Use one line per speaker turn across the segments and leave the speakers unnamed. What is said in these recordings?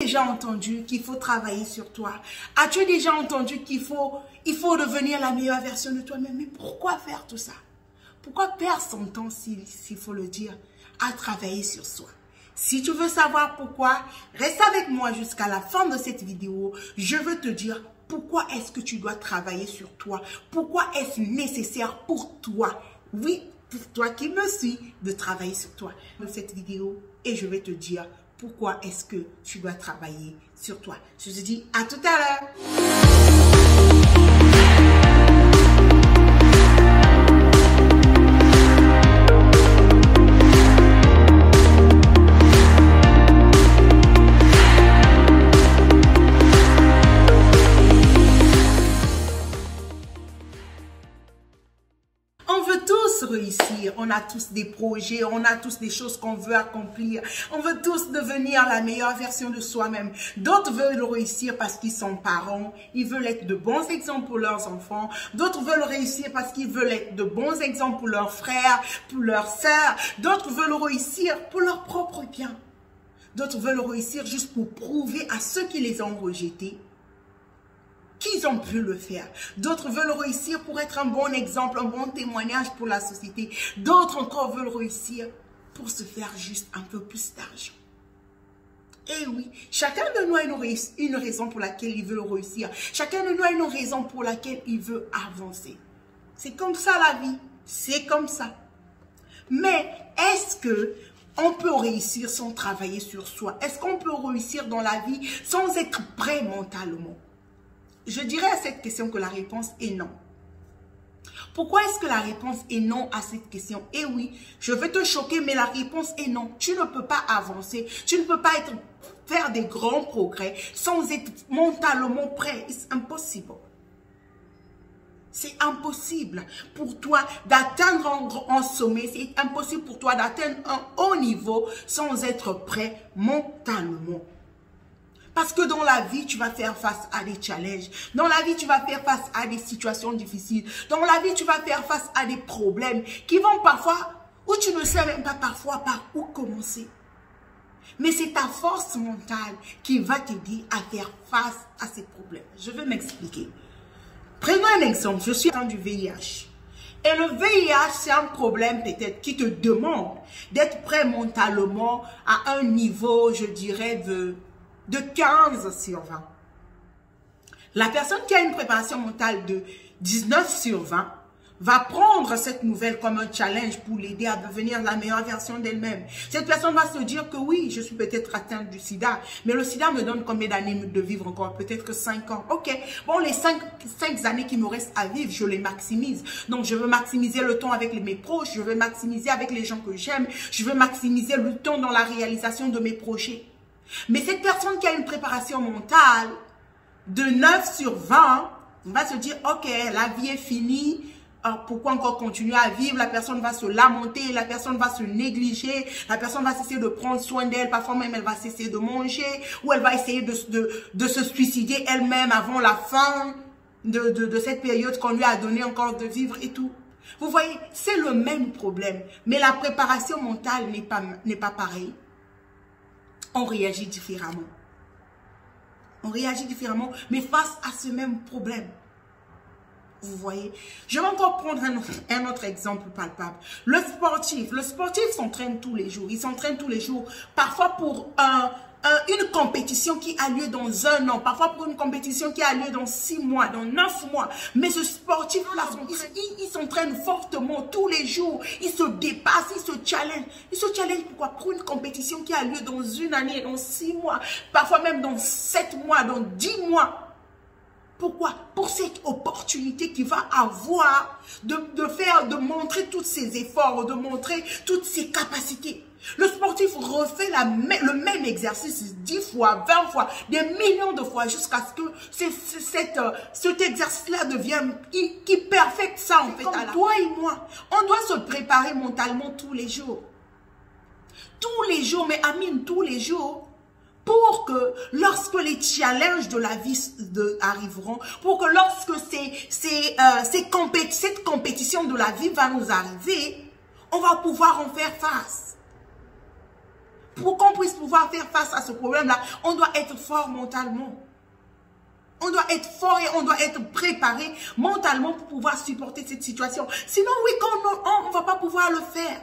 Déjà entendu qu'il faut travailler sur toi? As-tu déjà entendu qu'il faut devenir la meilleure version de toi-même? Mais pourquoi faire tout ça? Pourquoi perdre son temps, s'il faut le dire, à travailler sur soi? Si tu veux savoir pourquoi, reste avec moi jusqu'à la fin de cette vidéo. Je veux te dire pourquoi est-ce que tu dois travailler sur toi. Pourquoi est-ce nécessaire pour toi, oui, pour toi qui me suis, de travailler sur toi dans cette vidéo. Et je vais te dire pourquoi est-ce que tu dois travailler sur toi. Je te dis à tout à l'heure. Réussir, on a tous des projets, on a tous des choses qu'on veut accomplir, on veut tous devenir la meilleure version de soi-même. D'autres veulent réussir parce qu'ils sont parents, ils veulent être de bons exemples pour leurs enfants. D'autres veulent réussir parce qu'ils veulent être de bons exemples pour leurs frères, pour leurs sœurs. D'autres veulent réussir pour leur propre bien. D'autres veulent réussir juste pour prouver à ceux qui les ont rejetés qu'ils ont pu le faire. D'autres veulent réussir pour être un bon exemple, un bon témoignage pour la société. D'autres encore veulent réussir pour se faire juste un peu plus d'argent. Et oui, chacun de nous a une raison pour laquelle il veut réussir. Chacun de nous a une raison pour laquelle il veut avancer. C'est comme ça la vie. C'est comme ça. Mais est-ce que on peut réussir sans travailler sur soi? Est-ce qu'on peut réussir dans la vie sans être prêt mentalement? Je dirais à cette question que la réponse est non. Pourquoi est-ce que la réponse est non à cette question? Eh oui, je vais te choquer, mais la réponse est non. Tu ne peux pas avancer, tu ne peux pas faire des grands progrès sans être mentalement prêt. C'est impossible. C'est impossible pour toi d'atteindre un sommet, c'est impossible pour toi d'atteindre un haut niveau sans être prêt mentalement. Parce que dans la vie, tu vas faire face à des challenges. Dans la vie, tu vas faire face à des situations difficiles. Dans la vie, tu vas faire face à des problèmes qui vont parfois, où tu ne sais même pas parfois par où commencer. Mais c'est ta force mentale qui va t'aider à faire face à ces problèmes. Je vais m'expliquer. Prenons un exemple. Je suis atteinte du VIH. Et le VIH, c'est un problème peut-être qui te demande d'être prêt mentalement à un niveau, je dirais, de 15 sur 20. La personne qui a une préparation mentale de 19 sur 20 va prendre cette nouvelle comme un challenge pour l'aider à devenir la meilleure version d'elle-même. Cette personne va se dire que oui, je suis peut-être atteinte du sida, mais le sida me donne combien d'années de vivre encore? Peut-être que 5 ans. Ok, bon, les 5 années qui me restent à vivre, je les maximise. Donc, je veux maximiser le temps avec mes proches, je veux maximiser avec les gens que j'aime, je veux maximiser le temps dans la réalisation de mes projets. Mais cette personne qui a une préparation mentale de 9 sur 20 va se dire, ok, la vie est finie, pourquoi encore continuer à vivre? La personne va se lamenter, la personne va se négliger, la personne va cesser de prendre soin d'elle, parfois même elle va cesser de manger, ou elle va essayer de se suicider elle-même avant la fin de cette période qu'on lui a donné encore de vivre et tout. Vous voyez, c'est le même problème, mais la préparation mentale n'est pas pareille. On réagit différemment. On réagit différemment, mais face à ce même problème. Vous voyez, je vais encore prendre un autre exemple palpable. Le sportif s'entraîne tous les jours. Il s'entraîne tous les jours, parfois pour une compétition qui a lieu dans 1 an, parfois pour une compétition qui a lieu dans 6 mois, dans 9 mois. Mais ce sportif-là, il s'entraîne fortement tous les jours. Il se dépasse, il se challenge. Il se challenge pourquoi? Pour une compétition qui a lieu dans 1 année, dans 6 mois, parfois même dans 7 mois, dans 10 mois. Pourquoi? Pour cette opportunité qu'il va avoir de montrer tous ses efforts, de montrer toutes ses capacités. Le sportif refait le même exercice 10 fois, 20 fois, des millions de fois jusqu'à ce que cet exercice-là devienne, qui perfecte ça en fait. Comme toi et moi, on doit se préparer mentalement tous les jours. Tous les jours, mais Amine, tous les jours. Pour que lorsque les challenges de la vie arriveront, pour que lorsque cette compétition de la vie va nous arriver, on va pouvoir en faire face. Pour qu'on puisse pouvoir faire face à ce problème-là, on doit être fort mentalement. On doit être fort et on doit être préparé mentalement pour pouvoir supporter cette situation. Sinon, oui, on ne va pas pouvoir le faire.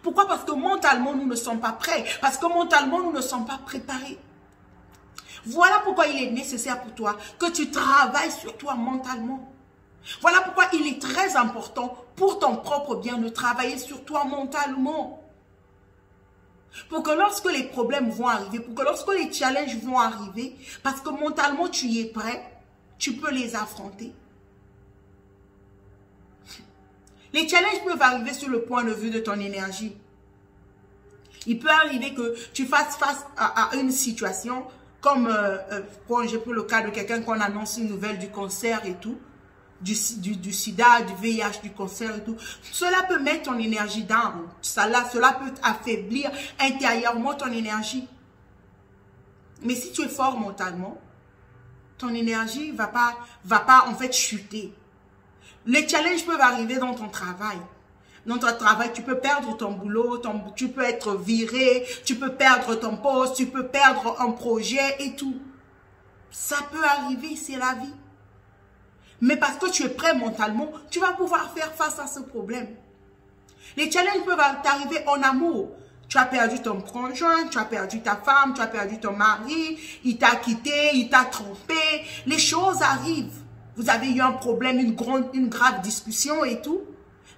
Pourquoi? Parce que mentalement, nous ne sommes pas prêts. Parce que mentalement, nous ne sommes pas préparés. Voilà pourquoi il est nécessaire pour toi que tu travailles sur toi mentalement. Voilà pourquoi il est très important pour ton propre bien de travailler sur toi mentalement. Pour que lorsque les problèmes vont arriver, pour que lorsque les challenges vont arriver, parce que mentalement tu y es prêt, tu peux les affronter. Les challenges peuvent arriver sur le point de vue de ton énergie. Il peut arriver que tu fasses face à une situation, comme quand j'ai pris le cas de quelqu'un qu'on annonce une nouvelle du cancer et tout, du sida, du VIH, du cancer et tout. Cela peut mettre ton énergie down. Cela peut affaiblir intérieurement ton énergie. Mais si tu es fort mentalement, ton énergie va pas en fait chuter. Les challenges peuvent arriver dans ton travail. Dans ton travail, tu peux perdre ton boulot, tu peux être viré, tu peux perdre ton poste, tu peux perdre un projet et tout. Ça peut arriver, c'est la vie. Mais parce que tu es prêt mentalement, tu vas pouvoir faire face à ce problème. Les challenges peuvent t'arriver en amour. Tu as perdu ton conjoint, tu as perdu ta femme, tu as perdu ton mari, il t'a quitté, il t'a trompé. Les choses arrivent. Vous avez eu un problème, une grave discussion et tout.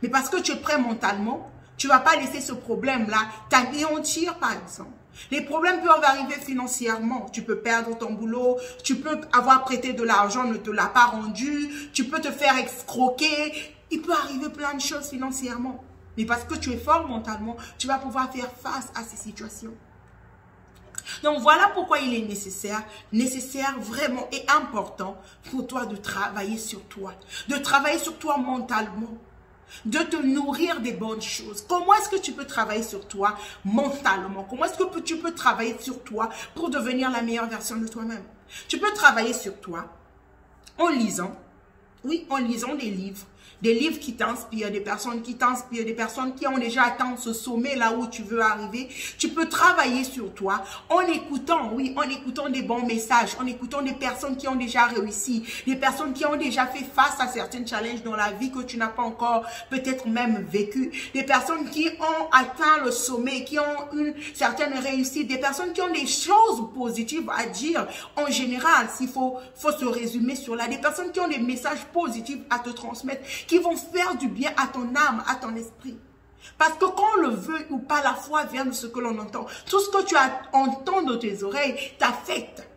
Mais parce que tu es prêt mentalement, tu ne vas pas laisser ce problème-là t'anéantir, par exemple. Les problèmes peuvent arriver financièrement. Tu peux perdre ton boulot, tu peux avoir prêté de l'argent, ne te l'a pas rendu, tu peux te faire escroquer. Il peut arriver plein de choses financièrement. Mais parce que tu es fort mentalement, tu vas pouvoir faire face à ces situations. Donc voilà pourquoi il est nécessaire vraiment et important pour toi de travailler sur toi. De travailler sur toi mentalement. De te nourrir des bonnes choses. Comment est-ce que tu peux travailler sur toi mentalement? Comment est-ce que tu peux travailler sur toi pour devenir la meilleure version de toi-même? Tu peux travailler sur toi en lisant, oui, en lisant des livres qui t'inspirent, des personnes qui t'inspirent, des personnes qui ont déjà atteint ce sommet là où tu veux arriver. Tu peux travailler sur toi en écoutant, oui, en écoutant des bons messages, en écoutant des personnes qui ont déjà réussi, des personnes qui ont déjà fait face à certains challenges dans la vie que tu n'as pas encore peut-être même vécu, des personnes qui ont atteint le sommet, qui ont une certaine réussite, des personnes qui ont des choses positives à dire en général, s'il faut se résumer sur là, des personnes qui ont des messages positifs à te transmettre, qui vont faire du bien à ton âme, à ton esprit. Parce que quand on le veut ou pas, la foi vient de ce que l'on entend. Tout ce que tu entends de tes oreilles t'affecte.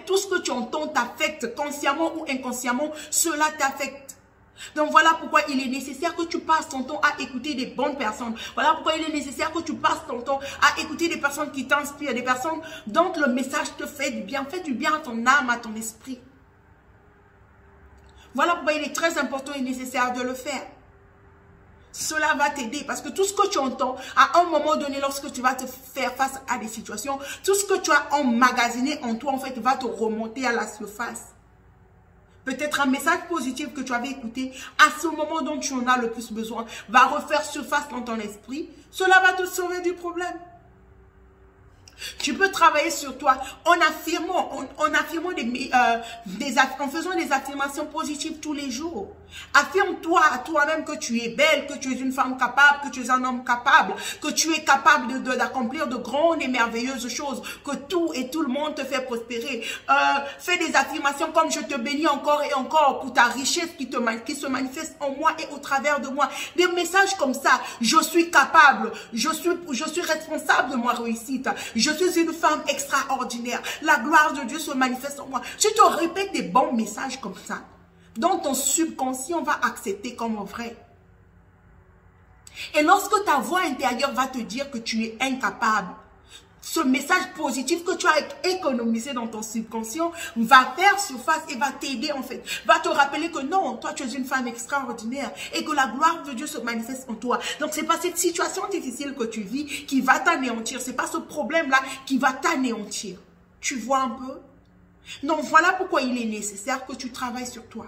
Tout ce que tu entends t'affecte, consciemment ou inconsciemment, cela t'affecte. Donc voilà pourquoi il est nécessaire que tu passes ton temps à écouter des bonnes personnes. Voilà pourquoi il est nécessaire que tu passes ton temps à écouter des personnes qui t'inspirent, des personnes dont le message te fait du bien à ton âme, à ton esprit. Voilà pourquoi il est très important et nécessaire de le faire. Cela va t'aider parce que tout ce que tu entends, à un moment donné, lorsque tu vas te faire face à des situations, tout ce que tu as emmagasiné en toi, en fait, va te remonter à la surface. Peut-être un message positif que tu avais écouté, à ce moment dont tu en as le plus besoin, va refaire surface dans ton esprit. Cela va te sauver du problème. Tu peux travailler sur toi en faisant des affirmations positives tous les jours. Affirme-toi à toi-même que tu es belle, que tu es une femme capable, que tu es un homme capable, que tu es capable d'accomplir de grandes et merveilleuses choses, que tout et tout le monde te fait prospérer. Fais des affirmations comme je te bénis encore et encore pour ta richesse qui se manifeste en moi et au travers de moi. Des messages comme ça, je suis capable, je suis responsable de ma réussite. Je suis une femme extraordinaire. La gloire de Dieu se manifeste en moi. Si tu répètes des bons messages comme ça, dont ton subconscient va accepter comme vrai. Et lorsque ta voix intérieure va te dire que tu es incapable, ce message positif que tu as économisé dans ton subconscient va faire surface et va t'aider en fait. Va te rappeler que non, toi tu es une femme extraordinaire et que la gloire de Dieu se manifeste en toi. Donc c'est pas cette situation difficile que tu vis qui va t'anéantir. C'est pas ce problème-là qui va t'anéantir. Tu vois un peu? Donc voilà pourquoi il est nécessaire que tu travailles sur toi.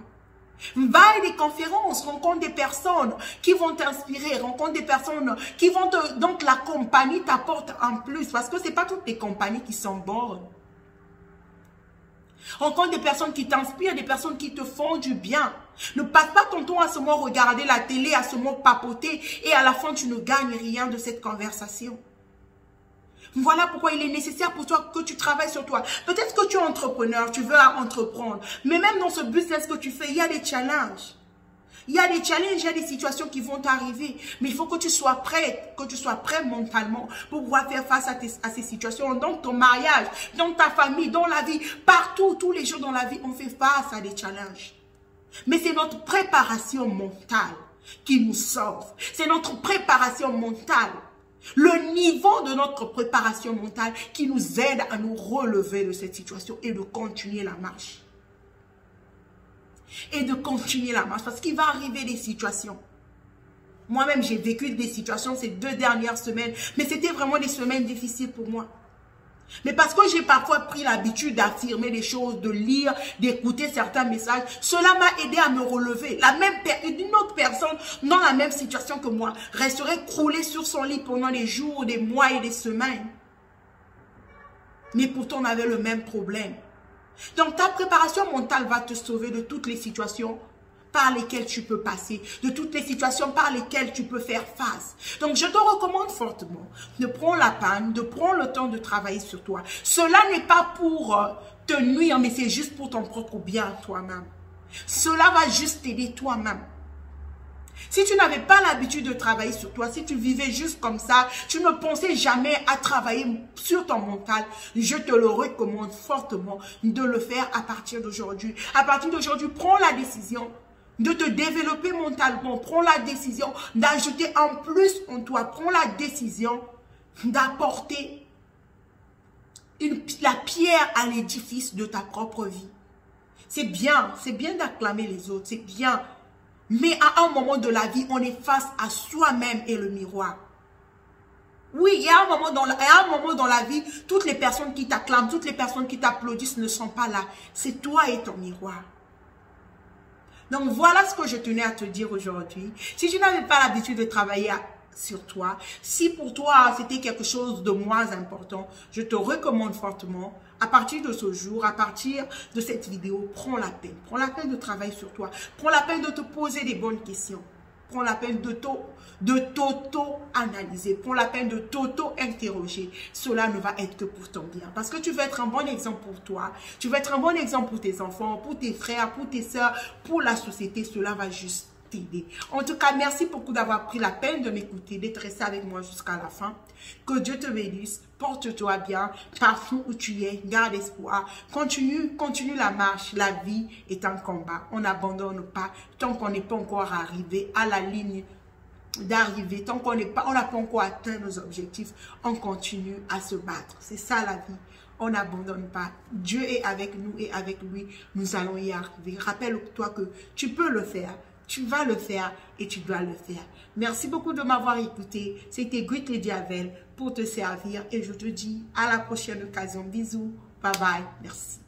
Va à des conférences, rencontre des personnes qui vont t'inspirer, rencontre des personnes qui vont te... Donc la compagnie t'apporte en plus, parce que ce n'est pas toutes les compagnies qui sont bonnes. Rencontre des personnes qui t'inspirent, des personnes qui te font du bien. Ne passe pas ton temps à ce moment regarder la télé, à ce moment papoter, et à la fin tu ne gagnes rien de cette conversation. Voilà pourquoi il est nécessaire pour toi que tu travailles sur toi. Peut-être que tu es entrepreneur, tu veux entreprendre. Mais même dans ce business que tu fais, il y a des challenges. Il y a des challenges, il y a des situations qui vont t'arriver. Mais il faut que tu sois prêt, mentalement pour pouvoir faire face à ces situations. Dans ton mariage, dans ta famille, dans la vie, partout, tous les jours dans la vie, on fait face à des challenges. Mais c'est notre préparation mentale qui nous sauve. C'est notre préparation mentale. Le niveau de notre préparation mentale qui nous aide à nous relever de cette situation et de continuer la marche. Parce qu'il va arriver des situations. Moi-même, j'ai vécu des situations ces 2 dernières semaines, mais c'était vraiment des semaines difficiles pour moi. Mais parce que j'ai parfois pris l'habitude d'affirmer des choses, de lire, d'écouter certains messages, cela m'a aidé à me relever. Une autre personne dans la même situation que moi resterait croulée sur son lit pendant des jours, des mois et des semaines. Mais pourtant, on avait le même problème. Donc, ta préparation mentale va te sauver de toutes les situations par lesquelles tu peux passer, de toutes les situations par lesquelles tu peux faire face. Donc, je te recommande fortement de prendre la peine, de prendre le temps de travailler sur toi. Cela n'est pas pour te nuire, mais c'est juste pour ton propre bien toi-même. Cela va juste t'aider toi-même. Si tu n'avais pas l'habitude de travailler sur toi, si tu vivais juste comme ça, tu ne pensais jamais à travailler sur ton mental, je te le recommande fortement de le faire à partir d'aujourd'hui. À partir d'aujourd'hui, prends la décision de te développer mentalement. Prends la décision d'ajouter en plus en toi. Prends la décision d'apporter la pierre à l'édifice de ta propre vie. C'est bien d'acclamer les autres, c'est bien. Mais à un moment de la vie, on est face à soi-même et le miroir. Oui, il y a un moment dans la vie, toutes les personnes qui t'acclament, toutes les personnes qui t'applaudissent ne sont pas là. C'est toi et ton miroir. Donc voilà ce que je tenais à te dire aujourd'hui. Si tu n'avais pas l'habitude de travailler sur toi, si pour toi c'était quelque chose de moins important, je te recommande fortement, à partir de ce jour, à partir de cette vidéo, prends la peine de travailler sur toi, prends la peine de te poser des bonnes questions, prends la peine de t'auto-analyser, prends la peine de t'auto-interroger. Cela ne va être que pour ton bien. Parce que tu veux être un bon exemple pour toi, tu veux être un bon exemple pour tes enfants, pour tes frères, pour tes soeurs, pour la société. Cela va juste t'aider. En tout cas, merci beaucoup d'avoir pris la peine de m'écouter, d'être resté avec moi jusqu'à la fin. Que Dieu te bénisse, porte-toi bien, partout où tu es, garde espoir, continue la marche, la vie est un combat, on n'abandonne pas, tant qu'on n'est pas encore arrivé à la ligne d'arrivée, tant qu'on n'a pas encore atteint nos objectifs, on continue à se battre, c'est ça la vie. On n'abandonne pas. Dieu est avec nous et avec lui, nous allons y arriver. Rappelle-toi que tu peux le faire. Tu vas le faire et tu dois le faire. Merci beaucoup de m'avoir écouté. C'était Great Lady Avel pour te servir et je te dis à la prochaine occasion. Bisous. Bye bye. Merci.